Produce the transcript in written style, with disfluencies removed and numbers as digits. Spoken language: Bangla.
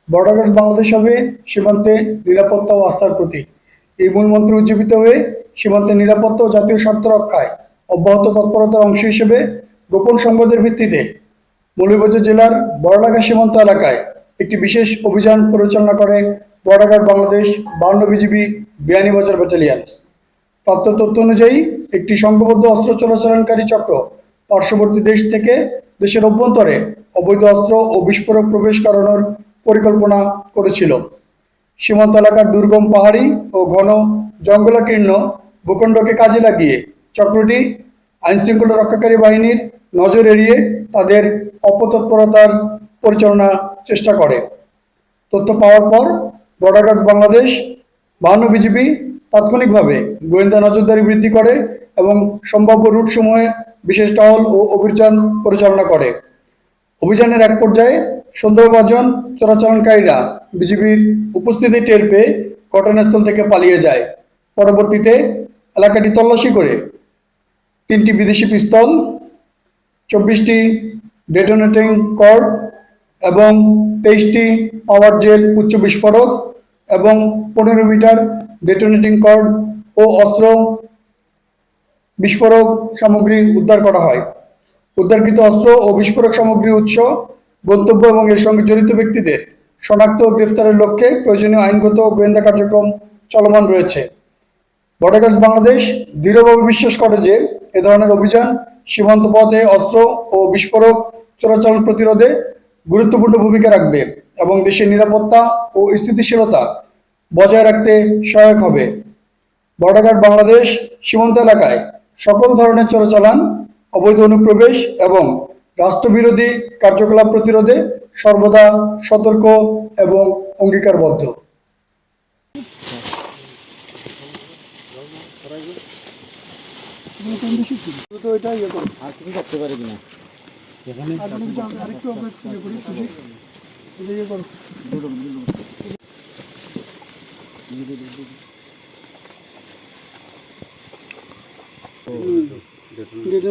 বর্ডার গার্ড বাংলাদেশ হবে সীমান্তে নিরাপত্তা ও আস্থার প্রতীক। এই মূলমন্ত্রে উজ্জীবিত হয়ে সীমান্তে নিরাপত্তা ও জাতীয় স্বার্থ রক্ষায় অব্যাহত তৎপরতার অংশ হিসেবে গোপন সংবাদের ভিত্তিতে মৌলভীবাজার জেলার বড়লাগা সীমান্ত এলাকায় একটি বিশেষ অভিযান পরিচালনা করে border guard Bangladesh 52 BGB Beanibazar battalion. প্রাপ্ত তথ্য অনুযায়ী একটি সংঘবদ্ধ অস্ত্র চোরাচালানকারী চক্র পার্শ্ববর্তী দেশ থেকে দেশের অভ্যন্তরে অবৈধ অস্ত্র ও বিস্ফোরক প্রবেশ করানোর পরিকল্পনা করেছিল। সীমান্ত এলাকার দুর্গম পাহাড়ি ও ঘন জঙ্গলাকীর্ণ ভূখণ্ডকে কাজে লাগিয়ে চক্রটি আইনশৃঙ্খলা রক্ষাকারী বাহিনীর নজর এড়িয়ে তাদের অপতৎপরতার পরিচালনা চেষ্টা করে। তথ্য পাওয়ার পর বর্ডার গার্ড বাংলাদেশ 52 বিজিবি তাৎক্ষণিকভাবে গোয়েন্দা নজরদারি বৃদ্ধি করে এবং সম্ভাব্য রুটসমূহে বিশেষ টহল ও অভিযান পরিচালনা করে। অভিযানের এক পর্যায়ে সন্দেহভাজন চোরাচালানকারীরা বিজিবির উপস্থিতি টের পেয়ে ঘটনাস্থল থেকে পালিয়ে যায়। পরবর্তীতে এলাকাটি তল্লাশি করে 3টি বিদেশি পিস্তল, 24টি ডেটোনেটিং কর্ড এবং 23টি পাওয়ার জেল উচ্চ বিস্ফোরক এবং 15 মিটার ডেটোনেটিং কর্ড ও অস্ত্র বিস্ফোরক সামগ্রী উদ্ধার করা হয়। উদ্ধারকৃত অস্ত্র ও বিস্ফোরক সামগ্রীর উৎস, গন্তব্য এবং এর সঙ্গে জড়িত ব্যক্তিদের শনাক্ত ও গ্রেফতারের লক্ষ্যে প্রয়োজনীয় আইনগত ও গোয়েন্দা কার্যক্রম চলমান রয়েছে। বর্ডার গার্ড বাংলাদেশ দৃঢ়ভাবে বিশ্বাস করে যে এ ধরনের অভিযান সীমান্ত পথে অস্ত্র ও বিস্ফোরক চোরাচালান প্রতিরোধে গুরুত্বপূর্ণ ভূমিকা রাখবে এবং দেশের নিরাপত্তা ও স্থিতিশীলতা বজায় রাখতে সহায়ক হবে। বর্ডার গার্ড বাংলাদেশ সীমান্ত এলাকায় সকল ধরনের চোরাচালান, অবৈধ অনুপ্রবেশ এবং রাষ্ট্রবিরোধী কার্যকলাপ প্রতিরোধে সর্বদা সতর্ক এবং অঙ্গীকারবদ্ধ। আর কিছু করতে পারি কিনা এখানে